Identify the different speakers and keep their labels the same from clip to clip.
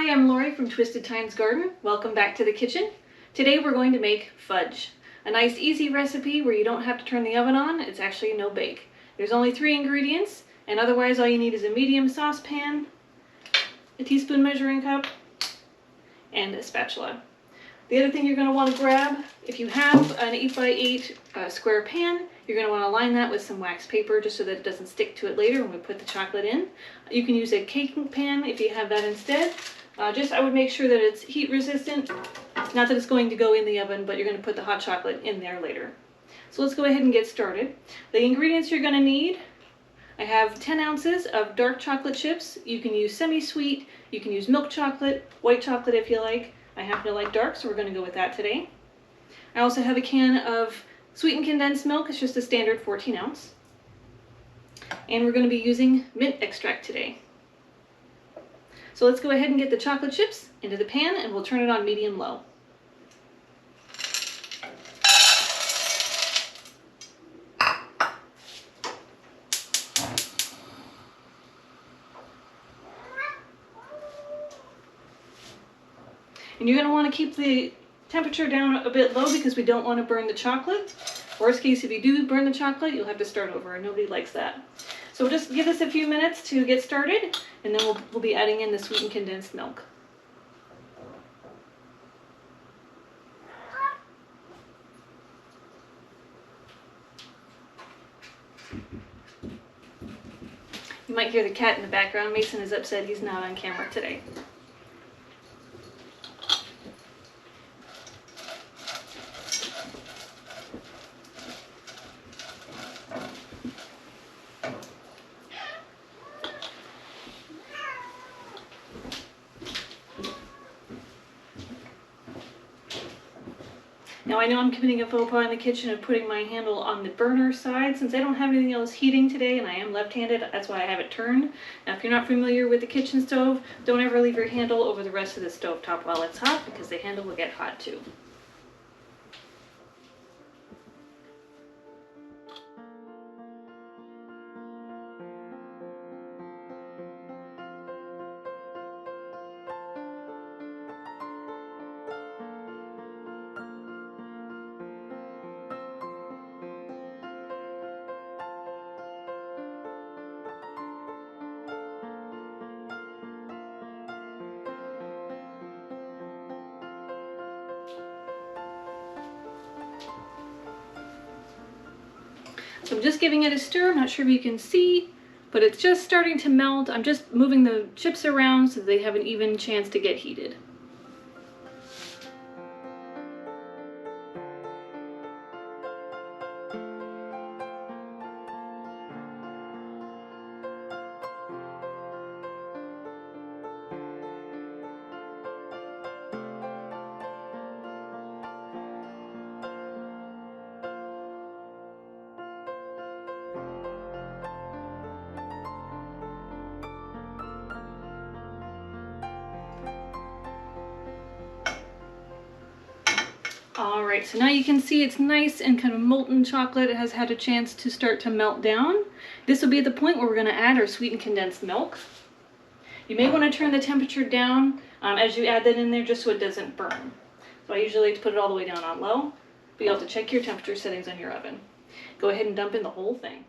Speaker 1: Hi, I'm Laurie from Twisted Times Garden. Welcome back to the kitchen. Today we're going to make fudge. A nice easy recipe where you don't have to turn the oven on. It's actually no bake. There's only 3 ingredients, and otherwise all you need is a medium saucepan, a teaspoon measuring cup, and a spatula. The other thing you're going to want to grab, if you have an 8x8 square pan, you're going to want to line that with some wax paper just so that it doesn't stick to it later when we put the chocolate in. You can use a caking pan if you have that instead. I would make sure that it's heat resistant. Not that it's going to go in the oven, but you're going to put the hot chocolate in there later. So let's go ahead and get started. The ingredients you're going to need, I have 10 ounces of dark chocolate chips. You can use semi-sweet, you can use milk chocolate, white chocolate if you like. I happen to like dark, so we're going to go with that today. I also have a can of sweetened condensed milk. It's just a standard 14 ounce. And we're going to be using mint extract today. So let's go ahead and get the chocolate chips into the pan and we'll turn it on medium-low. And you're going to want to keep the temperature down a bit low because we don't want to burn the chocolate. Worst case, if you do burn the chocolate, you'll have to start over, and nobody likes that. So we'll just give this a few minutes to get started, and then we'll be adding in the sweetened condensed milk. You might hear the cat in the background. Mason is upset he's not on camera today. Now I know I'm committing a faux pas in the kitchen of putting my handle on the burner side since I don't have anything else heating today and I am left-handed. That's why I have it turned. Now if you're not familiar with the kitchen stove, don't ever leave your handle over the rest of the stove top while it's hot because the handle will get hot too. So I'm just giving it a stir. I'm not sure if you can see, but it's just starting to melt. I'm just moving the chips around so they have an even chance to get heated. Alright, so now you can see it's nice and kind of molten chocolate. It has had a chance to start to melt down. This will be the point where we're going to add our sweetened condensed milk. You may want to turn the temperature down as you add that in there just so it doesn't burn. So I usually like to put it all the way down on low, but you'll have to check your temperature settings on your oven. Go ahead and dump in the whole thing.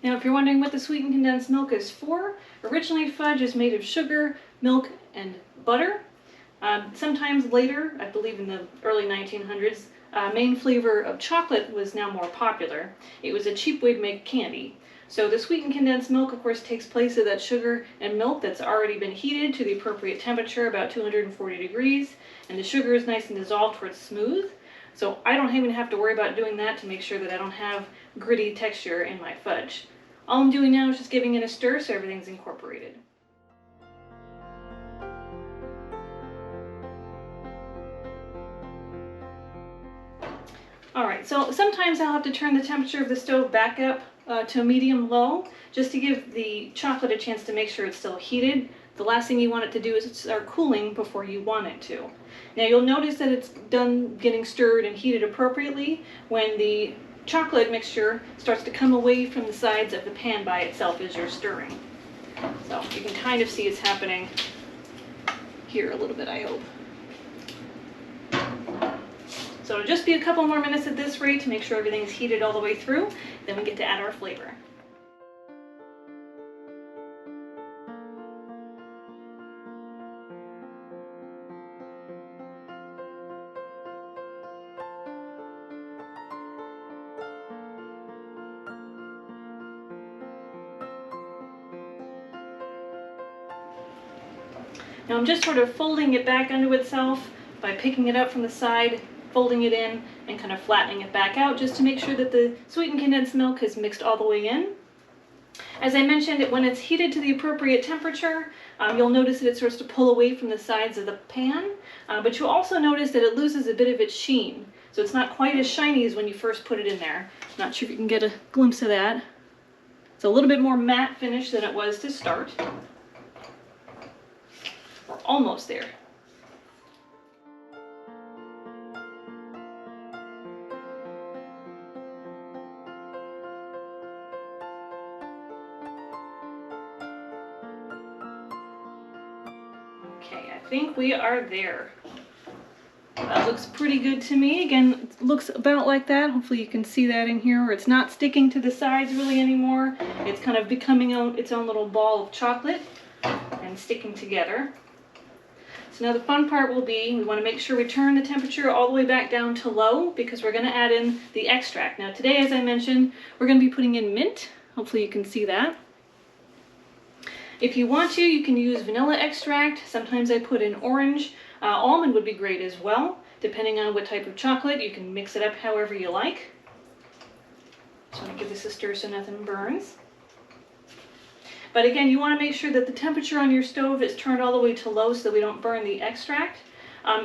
Speaker 1: Now if you're wondering what the sweetened condensed milk is for, originally fudge is made of sugar, milk, and butter. Sometimes later, I believe in the early 1900s, main flavor of chocolate was now more popular. It was a cheap way to make candy. So the sweetened condensed milk, of course, takes place of that sugar and milk that's already been heated to the appropriate temperature, about 240 degrees, and the sugar is nice and dissolved where it's smooth. So I don't even have to worry about doing that to make sure that I don't have gritty texture in my fudge. All I'm doing now is just giving it a stir so everything's incorporated. All right, so sometimes I'll have to turn the temperature of the stove back up to a medium low just to give the chocolate a chance to make sure it's still heated. The last thing you want it to do is start cooling before you want it to. Now you'll notice that it's done getting stirred and heated appropriately when the chocolate mixture starts to come away from the sides of the pan by itself as you're stirring. So you can kind of see it's happening here a little bit, I hope. So it'll just be a couple more minutes at this rate to make sure everything's heated all the way through. Then we get to add our flavor. Now I'm just sort of folding it back onto itself by picking it up from the side, folding it in, and kind of flattening it back out just to make sure that the sweetened condensed milk is mixed all the way in. As I mentioned, when it's heated to the appropriate temperature, you'll notice that it starts to pull away from the sides of the pan, but you'll also notice that it loses a bit of its sheen. So it's not quite as shiny as when you first put it in there. Not sure if you can get a glimpse of that. It's a little bit more matte finish than it was to start. We're almost there. Okay, I think we are there. That looks pretty good to me. Again, it looks about like that. Hopefully you can see that in here, where it's not sticking to the sides really anymore. It's kind of becoming its own little ball of chocolate and sticking together. So now the fun part will be, we want to make sure we turn the temperature all the way back down to low because we're going to add in the extract. Now today, as I mentioned, we're going to be putting in mint. Hopefully you can see that. If you want to, you can use vanilla extract. Sometimes I put in orange. Almond would be great as well. Depending on what type of chocolate, you can mix it up however you like. Just want to give this a stir so nothing burns. But again, you want to make sure that the temperature on your stove is turned all the way to low so that we don't burn the extract.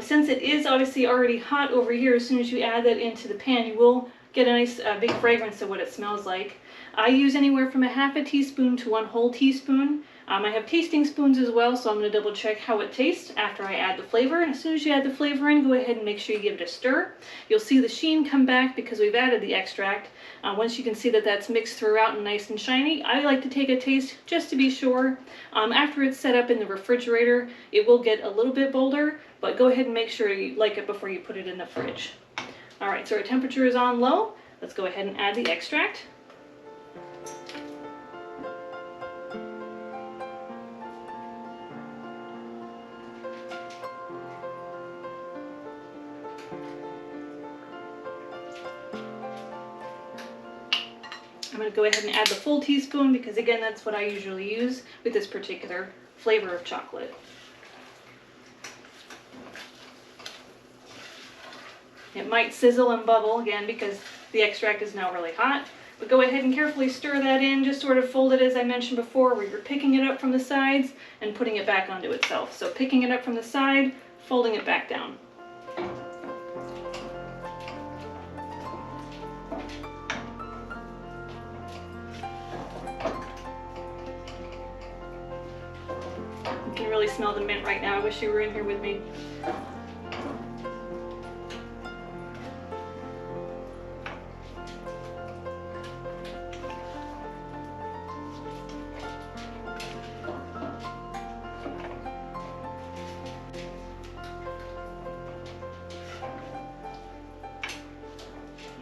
Speaker 1: Since it is obviously already hot over here, as soon as you add that into the pan, you will get a nice big fragrance of what it smells like. I use anywhere from a half a teaspoon to 1 whole teaspoon. I have tasting spoons as well, so I'm going to double check how it tastes after I add the flavor. And as soon as you add the flavor in, go ahead and make sure you give it a stir. You'll see the sheen come back because we've added the extract. Once you can see that that's mixed throughout and nice and shiny, I like to take a taste just to be sure. After it's set up in the refrigerator, it will get a little bit bolder, but go ahead and make sure you like it before you put it in the fridge. All right, so our temperature is on low. Let's go ahead and add the extract. I'm going to go ahead and add the full teaspoon because, again, that's what I usually use with this particular flavor of chocolate. It might sizzle and bubble, again, because the extract is now really hot. But go ahead and carefully stir that in. Just sort of fold it as I mentioned before, where you're picking it up from the sides and putting it back onto itself. So picking it up from the side, folding it back down. You can really smell the mint right now. I wish you were in here with me.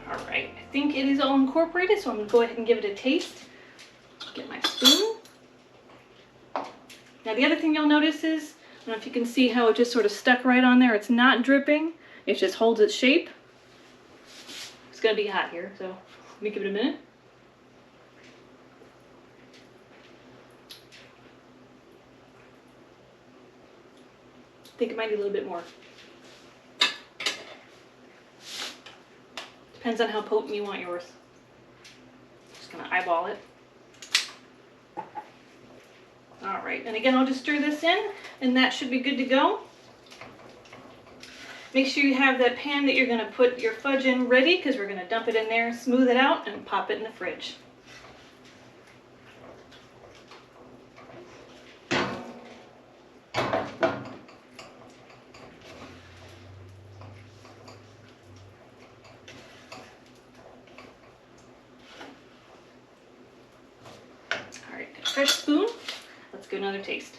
Speaker 1: Alright, I think it is all incorporated, so I'm going to go ahead and give it a taste. Get my spoon. Now the other thing you'll notice is, I don't know if you can see how it just sort of stuck right on there. It's not dripping, it just holds its shape. It's going to be hot here, so let me give it a minute. I think it might need a little bit more. Depends on how potent you want yours. Just gonna eyeball it. All right, and again, I'll just stir this in, and that should be good to go. Make sure you have that pan that you're going to put your fudge in ready, because we're going to dump it in there, smooth it out, and pop it in the fridge. Alright, got a fresh spoon. Let's give another taste.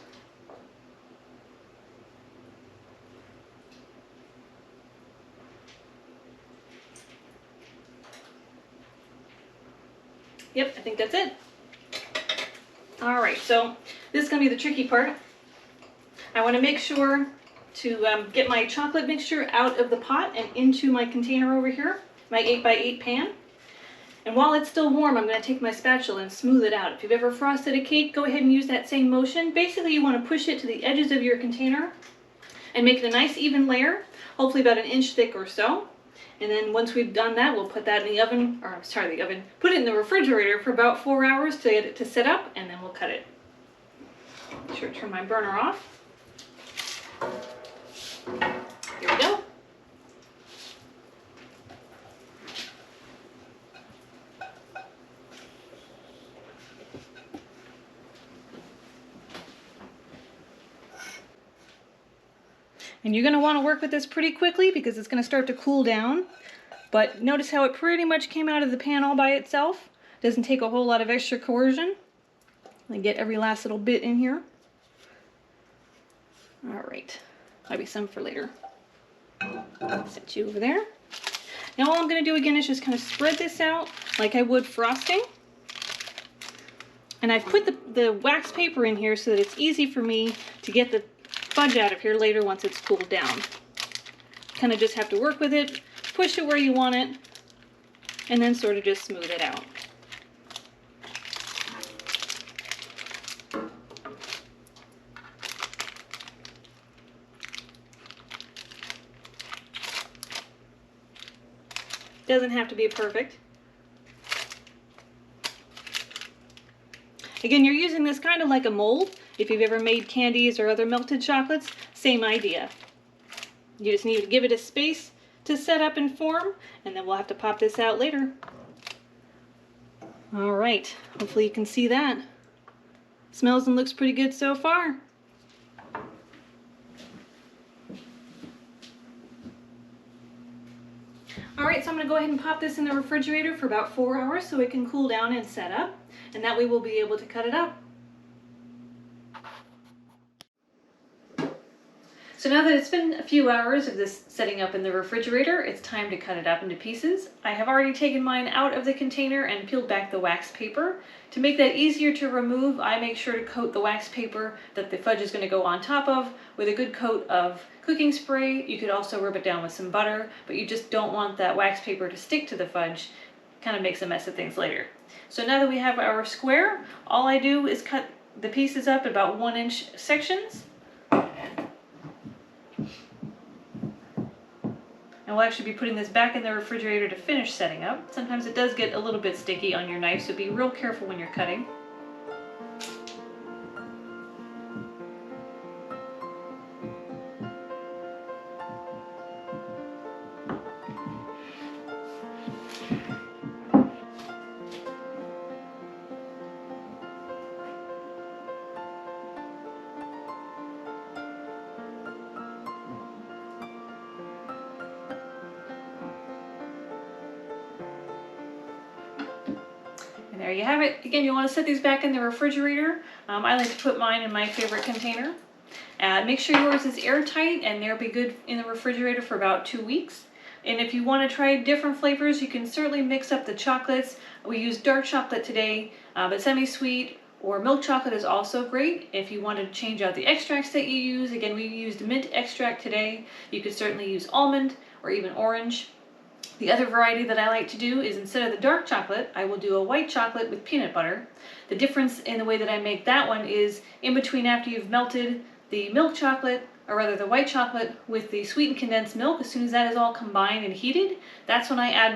Speaker 1: Yep, I think that's it. Alright, so this is going to be the tricky part. I want to make sure to get my chocolate mixture out of the pot and into my container over here, my 8x8 pan. And while it's still warm, I'm going to take my spatula and smooth it out. If you've ever frosted a cake, go ahead and use that same motion. Basically, you want to push it to the edges of your container and make it a nice even layer, hopefully about 1 inch thick or so. And then once we've done that, we'll put that in the oven, or sorry, the oven, put it in the refrigerator for about 4 hours to get it to set up, and then we'll cut it. Make sure to turn my burner off. Here we go. And you're going to want to work with this pretty quickly because it's going to start to cool down. But notice how it pretty much came out of the pan all by itself. Doesn't take a whole lot of extra coercion. And get every last little bit in here. Alright, maybe some for later. Set you over there. Now all I'm going to do again is just kind of spread this out like I would frosting. And I've put the wax paper in here so that it's easy for me to get the fudge out of here later once it's cooled down. Kind of just have to work with it, push it where you want it, and then sort of just smooth it out. Doesn't have to be perfect. Again, you're using this kind of like a mold. If you've ever made candies or other melted chocolates, same idea. You just need to give it a space to set up and form, and then we'll have to pop this out later. All right, hopefully you can see that. Smells and looks pretty good so far. Alright, so I'm going to go ahead and pop this in the refrigerator for about 4 hours so it can cool down and set up, and that way we'll be able to cut it up. So now that it's been a few hours of this setting up in the refrigerator, it's time to cut it up into pieces. I have already taken mine out of the container and peeled back the wax paper. To make that easier to remove, I make sure to coat the wax paper that the fudge is going to go on top of with a good coat of cooking spray. You could also rub it down with some butter, but you just don't want that wax paper to stick to the fudge. Kind of makes a mess of things later. So now that we have our square, all I do is cut the pieces up at about 1-inch sections. And we'll actually be putting this back in the refrigerator to finish setting up. Sometimes it does get a little bit sticky on your knife, so be real careful when you're cutting. There you have it. Again, you want to set these back in the refrigerator. I like to put mine in my favorite container. Make sure yours is airtight, and they'll be good in the refrigerator for about 2 weeks. And if you want to try different flavors, you can certainly mix up the chocolates. We use dark chocolate today, but semi-sweet or milk chocolate is also great. If you want to change out the extracts that you use, again, we used mint extract today. You could certainly use almond or even orange. The other variety that I like to do is, instead of the dark chocolate, I will do a white chocolate with peanut butter. The difference in the way that I make that one is in between, after you've melted the milk chocolate, or rather the white chocolate with the sweetened condensed milk, as soon as that is all combined and heated, that's when I add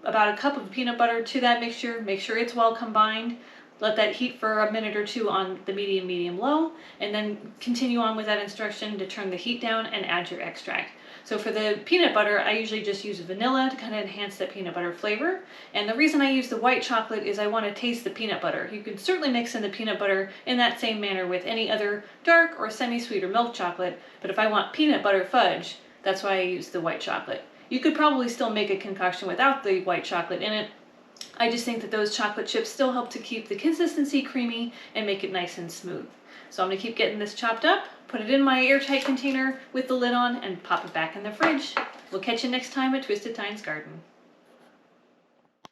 Speaker 1: about a cup of peanut butter to that mixture. Make sure it's well combined. Let that heat for a minute or two on the medium-low, and then continue on with that instruction to turn the heat down and add your extract. So for the peanut butter, I usually just use vanilla to kind of enhance that peanut butter flavor. And the reason I use the white chocolate is I want to taste the peanut butter. You can certainly mix in the peanut butter in that same manner with any other dark or semi-sweet or milk chocolate, but if I want peanut butter fudge, that's why I use the white chocolate. You could probably still make a concoction without the white chocolate in it. I just think that those chocolate chips still help to keep the consistency creamy and make it nice and smooth. So I'm going to keep getting this chopped up, put it in my airtight container with the lid on, and pop it back in the fridge. We'll catch you next time at Twisted Tine's Garden.